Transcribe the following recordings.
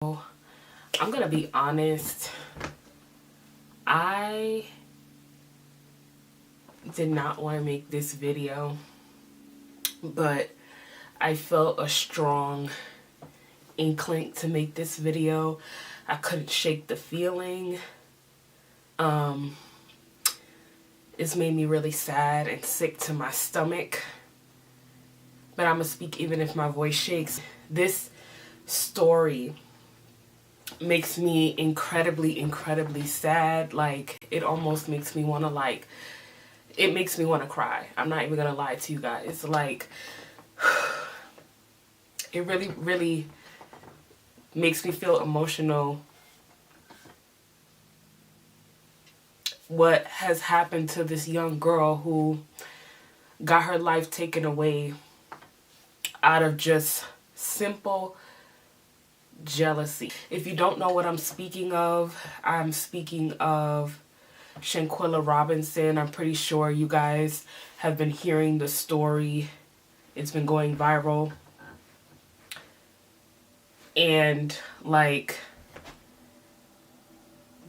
I'm gonna be honest, I did not want to make this video, but I felt a strong inkling to make this video. I couldn't shake the feeling. It's made me really sad and sick to my stomach, but I'm gonna speak even if my voice shakes. This story makes me incredibly sad. Like, it almost makes me want to it makes me want to cry. I'm not even gonna lie to you guys. Like, it really makes me feel emotional what has happened to this young girl who got her life taken away out of just simple jealousy. If you don't know what I'm speaking of Shanquella Robinson. I'm pretty sure you guys have been hearing the story. It's been going viral. And like,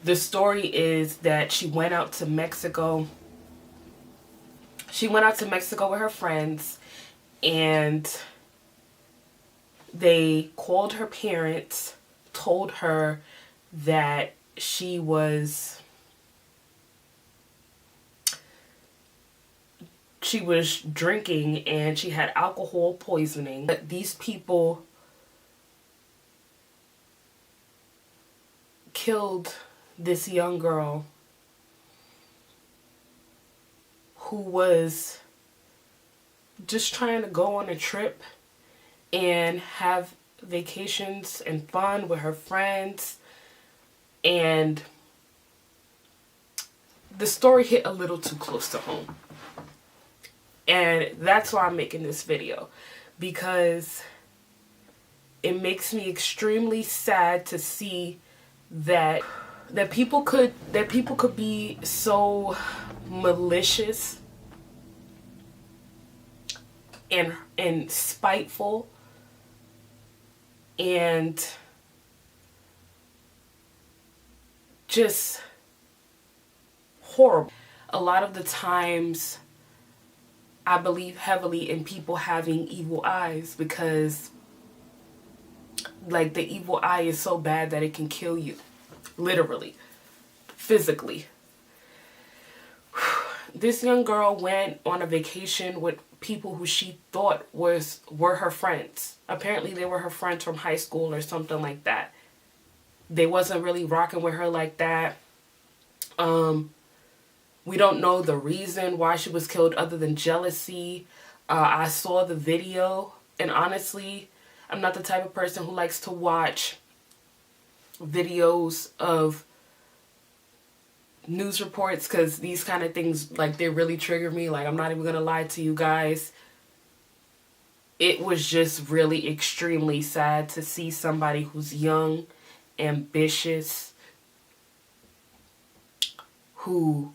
the story is that she went out to Mexico. She went out to Mexico with her friends, and they called her parents, told her that she was drinking and she had alcohol poisoning. But these people killed this young girl who was just trying to go on a trip and have vacations and fun with her friends. And the story hit a little too close to home. And that's why I'm making this video, because it makes me extremely sad to see that people could be so malicious and spiteful and just horrible. A lot of the times I believe heavily in people having evil eyes, because like, the evil eye is so bad that it can kill you, literally, physically. This young girl went on a vacation with people who she thought were her friends. Apparently they were her friends from high school or something like that. They wasn't really rocking with her like that. We don't know the reason why she was killed other than jealousy. I saw the video, and honestly, I'm not the type of person who likes to watch videos of news reports, because these kind of things, like, they really trigger me. Like, I'm not even gonna lie to you guys. It was just really extremely sad to see somebody who's young, ambitious, who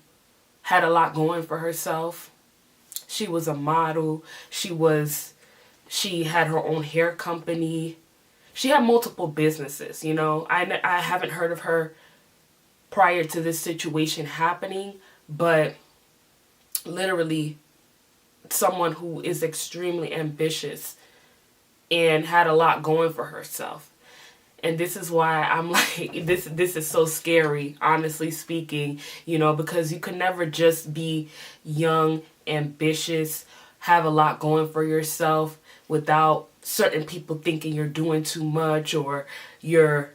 had a lot going for herself. She was a model. She had her own hair company. She had multiple businesses, you know. I haven't heard of her prior to this situation happening, but literally someone who is extremely ambitious and had a lot going for herself. And this is why I'm like, this is so scary, honestly speaking, you know, because you can never just be young, ambitious, have a lot going for yourself without certain people thinking you're doing too much or you're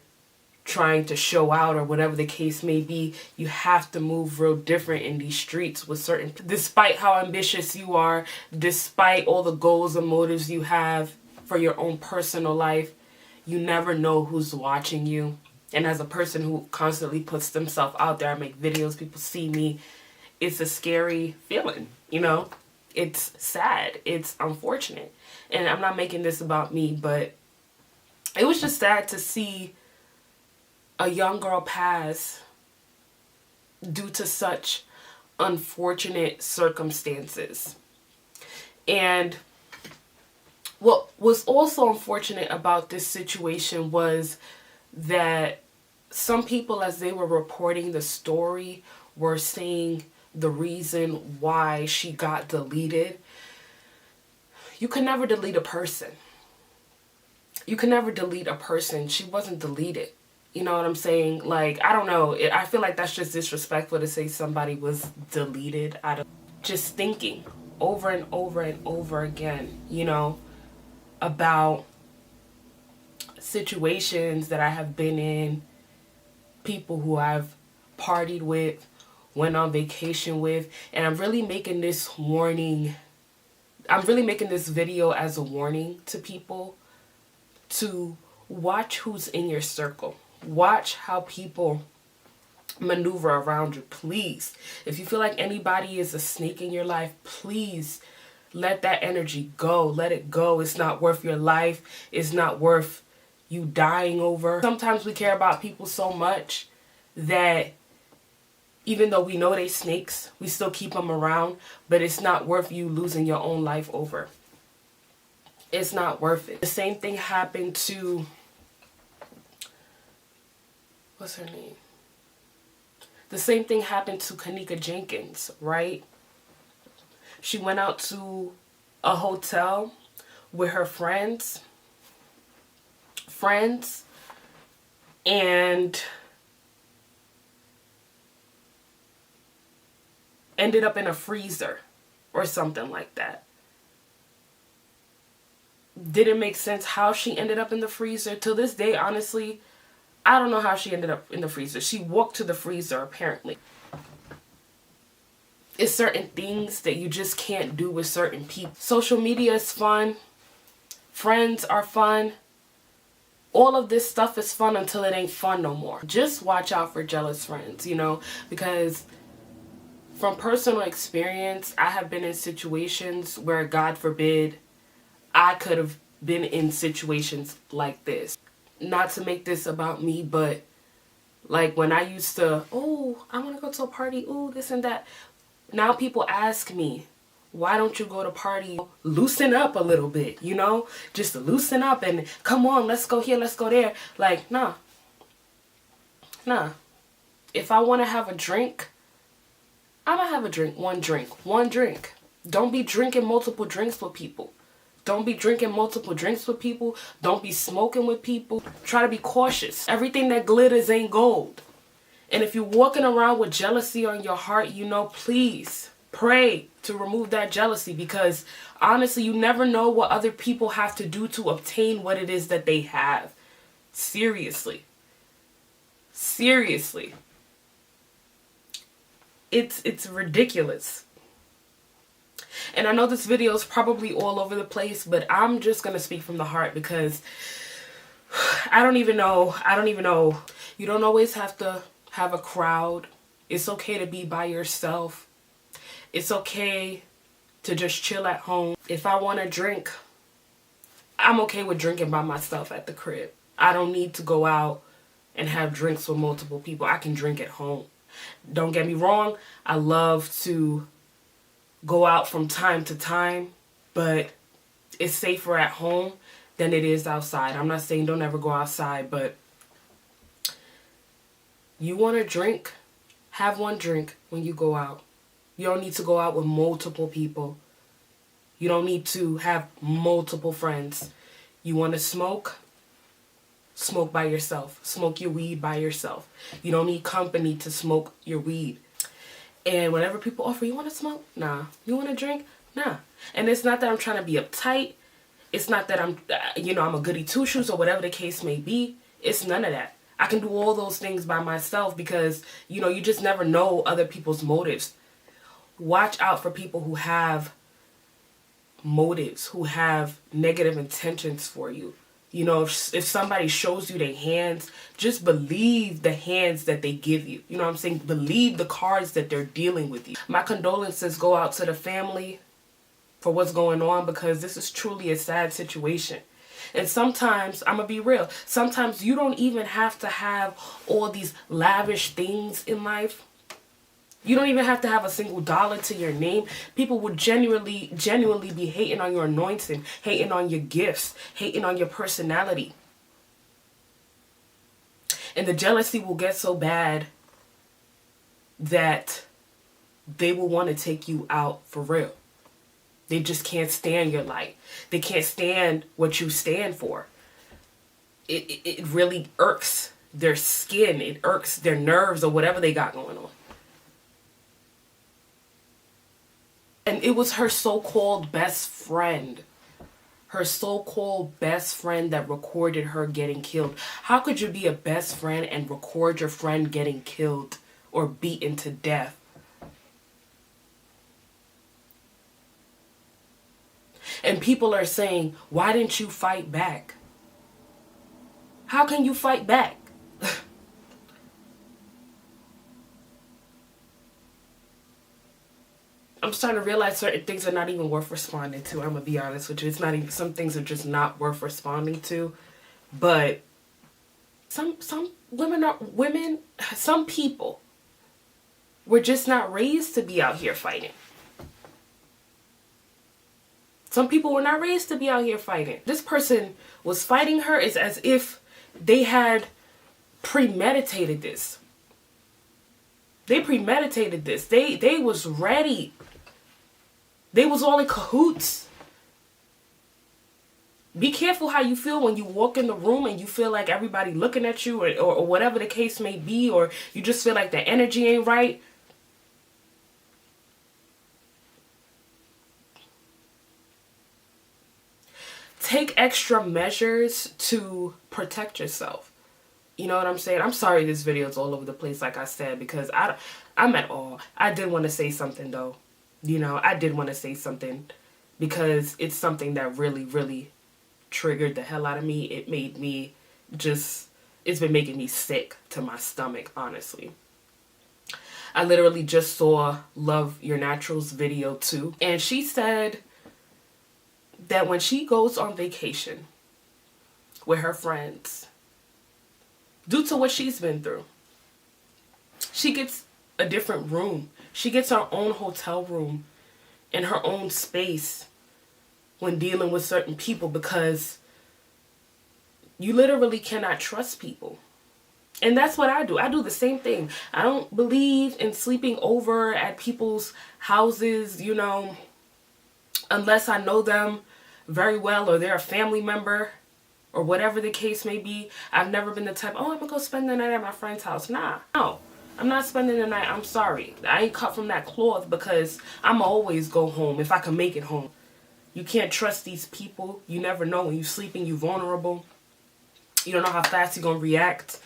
trying to show out or whatever the case may be. You have to move real different in these streets with certain, despite how ambitious you are, despite all the goals and motives you have for your own personal life. You never know who's watching you. And as a person who constantly puts themselves out there, I make videos, people see me, it's a scary feeling, you know? It's sad. It's unfortunate. And I'm not making this about me, but it was just sad to see a young girl pass due to such unfortunate circumstances. And what was also unfortunate about this situation was that some people, as they were reporting the story, were saying the reason why she got deleted. You can never delete a person. You can never delete a person. She wasn't deleted. You know what I'm saying? Like, I don't know. I feel like that's just disrespectful to say somebody was deleted out of just thinking over and over and over again, you know, about situations that I have been in, people who I've partied with, went on vacation with, and I'm really making this video as a warning to people to watch who's in your circle. Watch how people maneuver around you, please. If you feel like anybody is a snake in your life, please let that energy go. Let it go. It's not worth your life. It's not worth you dying over. Sometimes we care about people so much that even though we know they snakes, we still keep them around, but it's not worth you losing your own life over. It's not worth it. The same thing happened to, what's her name? The same thing happened to Kanika Jenkins, right? She went out to a hotel with her friends, and ended up in a freezer or something like that. Didn't make sense how she ended up in the freezer. To this day, honestly, I don't know how she ended up in the freezer. She walked to the freezer, apparently. It's certain things that you just can't do with certain people. Social media is fun. Friends are fun. All of this stuff is fun until it ain't fun no more. Just watch out for jealous friends, you know, because from personal experience, I have been in situations where, God forbid, I could have been in situations like this. Not to make this about me, but like when I used to, oh, I want to go to a party, oh, this and that. Now people ask me, why don't you go to party? Loosen up a little bit, you know? Just loosen up and come on, let's go here, let's go there. Like, nah. If I want to have a drink, I'm going to have a drink. One drink. Don't be drinking multiple drinks with people. Don't be drinking multiple drinks with people. Don't be smoking with people. Try to be cautious. Everything that glitters ain't gold. And if you're walking around with jealousy on your heart, you know, please pray to remove that jealousy, because honestly, you never know what other people have to do to obtain what it is that they have. Seriously. It's ridiculous. And I know this video is probably all over the place, but I'm just going to speak from the heart, because I don't even know. You don't always have to have a crowd. It's okay to be by yourself. It's okay to just chill at home. If I want to drink, I'm okay with drinking by myself at the crib. I don't need to go out and have drinks with multiple people. I can drink at home. Don't get me wrong. I love to go out from time to time, but it's safer at home than it is outside. I'm not saying don't ever go outside, but you want to drink, have one drink when you go out. You don't need to go out with multiple people. You don't need to have multiple friends. You want to smoke? Smoke by yourself. Smoke your weed by yourself. You don't need company to smoke your weed. And whenever people offer, you want to smoke? Nah. You want to drink? Nah. And it's not that I'm trying to be uptight. It's not that I'm a goody two-shoes or whatever the case may be. It's none of that. I can do all those things by myself because, you just never know other people's motives. Watch out for people who have motives, who have negative intentions for you. If somebody shows you their hands, just believe the hands that they give you. You know what I'm saying? Believe the cards that they're dealing with you. My condolences go out to the family for what's going on, because this is truly a sad situation. And sometimes, I'm going to be real, sometimes you don't even have to have all these lavish things in life. You don't even have to have a single dollar to your name. People would genuinely be hating on your anointing, hating on your gifts, hating on your personality. And the jealousy will get so bad that they will want to take you out for real. They just can't stand your light. They can't stand what you stand for. It really irks their skin. It irks their nerves or whatever they got going on. And it was her so-called best friend. Her so-called best friend that recorded her getting killed. How could you be a best friend and record your friend getting killed or beaten to death? And people are saying, why didn't you fight back? How can you fight back? I'm starting to realize certain things are not even worth responding to. I'm going to be honest with you. It's not even, some things are just not worth responding to. But some some people were just not raised to be out here fighting. Some people were not raised to be out here fighting. This person was fighting her is as if they had premeditated this. They premeditated this. They was ready. They was all in cahoots. Be careful how you feel when you walk in the room and you feel like everybody looking at you or whatever the case may be, or you just feel like the energy ain't right. Take extra measures to protect yourself. You know what I'm saying? I'm sorry this video is all over the place, like I said, because I'm at all. I did want to say something, though. You know, I did want to say something because it's something that really, really triggered the hell out of me. It made me just, it's been making me sick to my stomach, honestly. I literally just saw Love Your Naturals video too. And she said that when she goes on vacation with her friends, due to what she's been through, she gets a different room. She gets her own hotel room and her own space when dealing with certain people, because you literally cannot trust people. And that's what I do. I do the same thing. I don't believe in sleeping over at people's houses, you know, unless I know them very well or they're a family member or whatever the case may be. I've never been the type, oh, I'm gonna go spend the night at my friend's house. Nah, no. I'm not spending the night. I'm sorry. I ain't cut from that cloth, because I'm always go home if I can make it home. You can't trust these people. You never know. When you're sleeping, you're vulnerable. You don't know how fast you're going to react.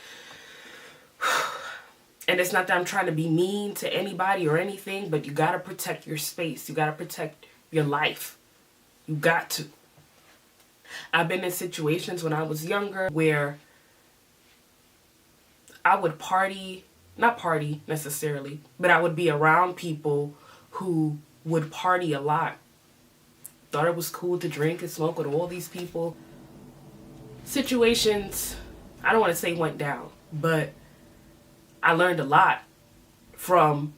And it's not that I'm trying to be mean to anybody or anything, but you got to protect your space. You got to protect your life. You got to. I've been in situations when I was younger where I would party, not party necessarily, but I would be around people who would party a lot. Thought it was cool to drink and smoke with all these people. Situations, I don't want to say went down, but I learned a lot from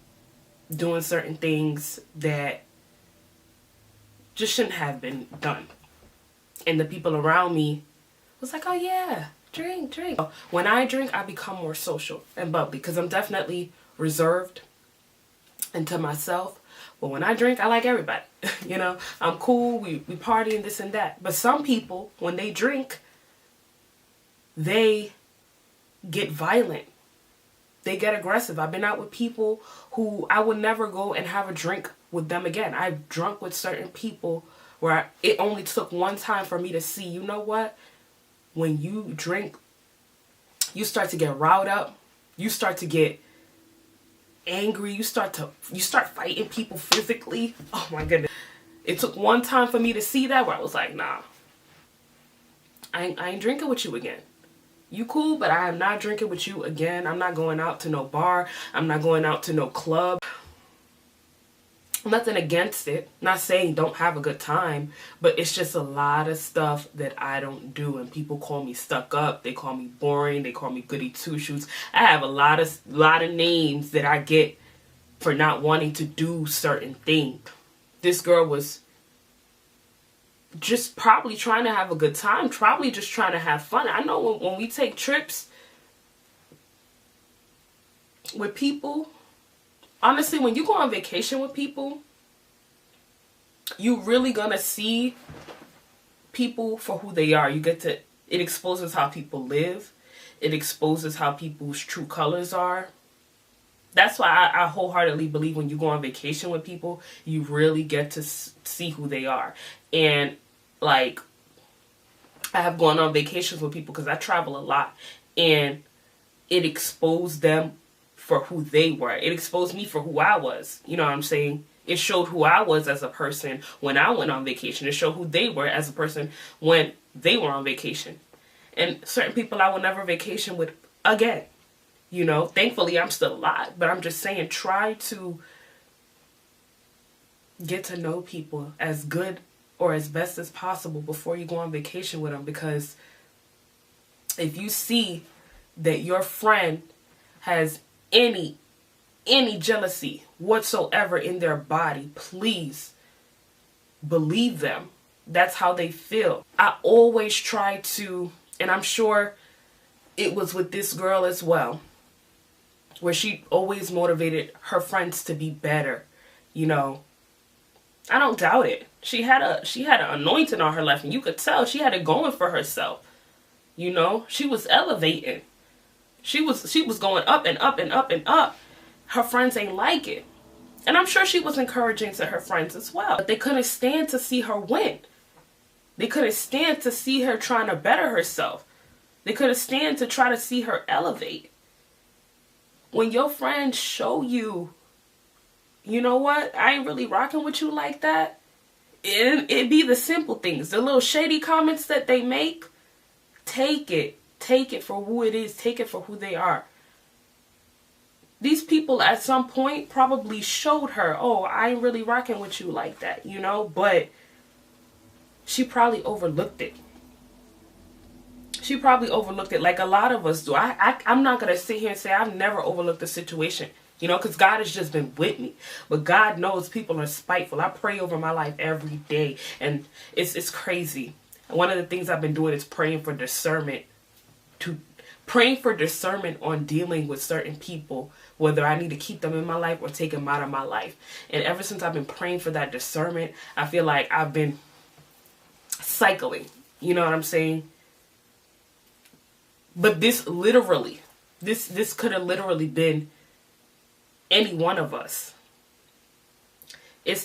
doing certain things that just shouldn't have been done. And the people around me was like, oh yeah, drink. When I drink, I become more social and bubbly, because I'm definitely reserved and to myself. But when I drink, I like everybody. You know, I'm cool, we party and this and that. But some people, when they drink, they get violent. They get aggressive. I've been out with people who I would never go and have a drink with them again. I've drunk with certain people where it only took one time for me to see, you know what? When you drink, you start to get riled up. You start to get angry. You start fighting people physically. Oh my goodness. It took one time for me to see that, where I was like, nah, I ain't drinking with you again. You cool, but I am not drinking with you again. I'm not going out to no bar. I'm not going out to no club. Nothing against it. Not saying don't have a good time, but it's just a lot of stuff that I don't do. And people call me stuck up. They call me boring. They call me goody two shoes. I have a lot of names that I get for not wanting to do certain things. This girl was just probably trying to have a good time, probably just trying to have fun. I know when we take trips, with people, honestly, when you go on vacation with people, you really gonna see people for who they are. It exposes how people live. It exposes how people's true colors are. That's why I wholeheartedly believe when you go on vacation with people, you really get to see who they are. And like, I have gone on vacations with people because I travel a lot, and it exposed them for who they were. It exposed me for who I was. You know what I'm saying? It showed who I was as a person when I went on vacation. It showed who they were as a person when they were on vacation. And certain people I will never vacation with again. You know, thankfully I'm still alive. But I'm just saying, try to get to know people as good or as best as possible before you go on vacation with them. Because if you see that your friend has any jealousy whatsoever in their body, please believe them. That's how they feel. I always try to, and I'm sure it was with this girl as well, where she always motivated her friends to be better. You know, I don't doubt it. She had an anointing on her life, and you could tell she had it going for herself. You know, she was elevating. She was going up and up and up and up. Her friends ain't like it. And I'm sure she was encouraging to her friends as well. But they couldn't stand to see her win. They couldn't stand to see her trying to better herself. They couldn't stand to try to see her elevate. When your friends show you, you know what, I ain't really rocking with you like that. It be the simple things. The little shady comments that they make. Take it. Take it for who it is. Take it for who they are. These people at some point probably showed her, oh, I ain't really rocking with you like that, you know? But she probably overlooked it. She probably overlooked it like a lot of us do. I'm not going to sit here and say I've never overlooked a situation, you know, because God has just been with me. But God knows people are spiteful. I pray over my life every day, and it's crazy. One of the things I've been doing is praying for discernment on dealing with certain people, whether I need to keep them in my life or take them out of my life. And ever since I've been praying for that discernment, I feel like I've been cycling. You know what I'm saying? But this could have literally been any one of us. This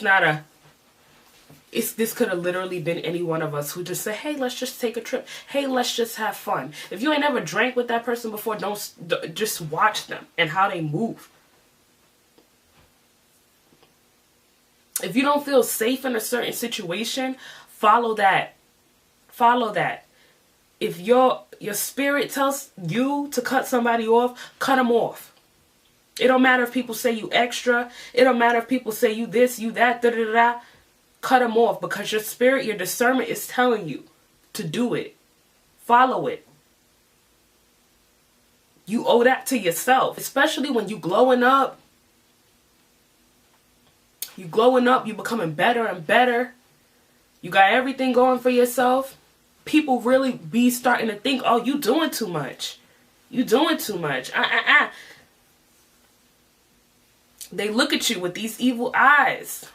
could have literally been any one of us who just say, hey, let's just take a trip. Hey, let's just have fun. If you ain't ever drank with that person before, don't just watch them and how they move. If you don't feel safe in a certain situation, follow that. Follow that. If your spirit tells you to cut somebody off, cut them off. It don't matter if people say you extra. It don't matter if people say you this, you that, da-da-da-da. Cut them off, because your spirit, your discernment is telling you to do it. Follow it. You owe that to yourself, especially when you glowing up. You becoming better and better. You got everything going for yourself. People really be starting to think, oh, you doing too much. You doing too much. They look at you with these evil eyes.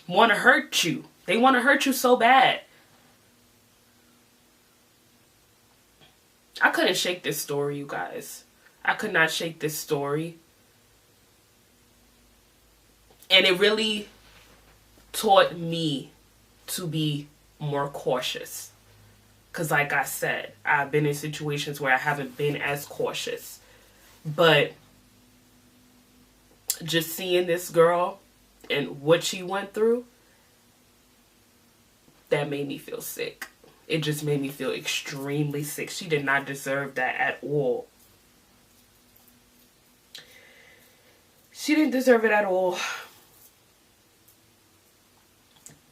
Want to hurt you. They want to hurt you so bad. I couldn't shake this story, you guys. I could not shake this story. And it really taught me to be more cautious. Because like I said, I've been in situations where I haven't been as cautious. But just seeing this girl and what she went through, that made me feel sick. It just made me feel extremely sick. She did not deserve that at all. She didn't deserve it at all.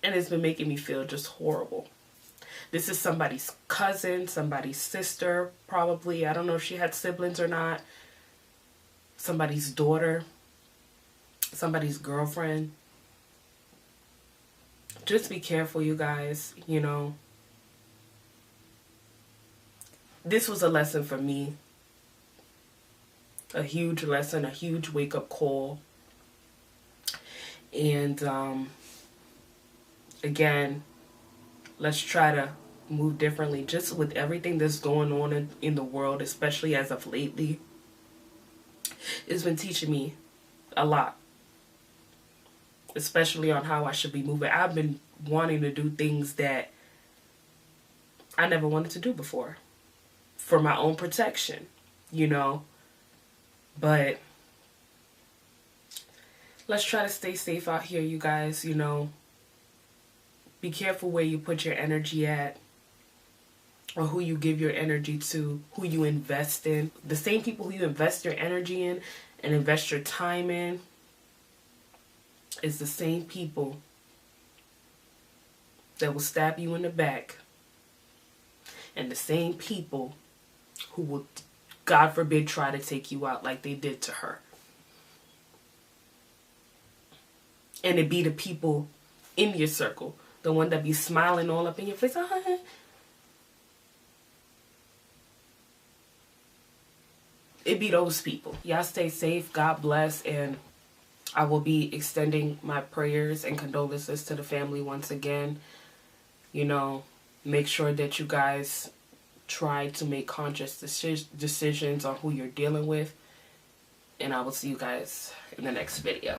And it's been making me feel just horrible. This is somebody's cousin, somebody's sister, probably. I don't know if she had siblings or not. Somebody's daughter. Somebody's girlfriend. Just be careful, you guys. You know, this was a lesson for me. a huge lesson, a huge wake-up call. And again, let's try to move differently. Just with everything that's going on in the world, especially as of lately, it's been teaching me a lot, especially on how I should be moving. I've been wanting to do things that I never wanted to do before for my own protection, you know. But let's try to stay safe out here, you guys, you know. Be careful where you put your energy at, or who you give your energy to, who you invest in. The same people who you invest your energy in and invest your time in is the same people that will stab you in the back, and the same people who will, God forbid, try to take you out like they did to her. And it be the people in your circle, the one that be smiling all up in your face. It be those people. Y'all stay safe. God bless. And I will be extending my prayers and condolences to the family once again. You know, make sure that you guys try to make conscious decisions on who you're dealing with. And I will see you guys in the next video.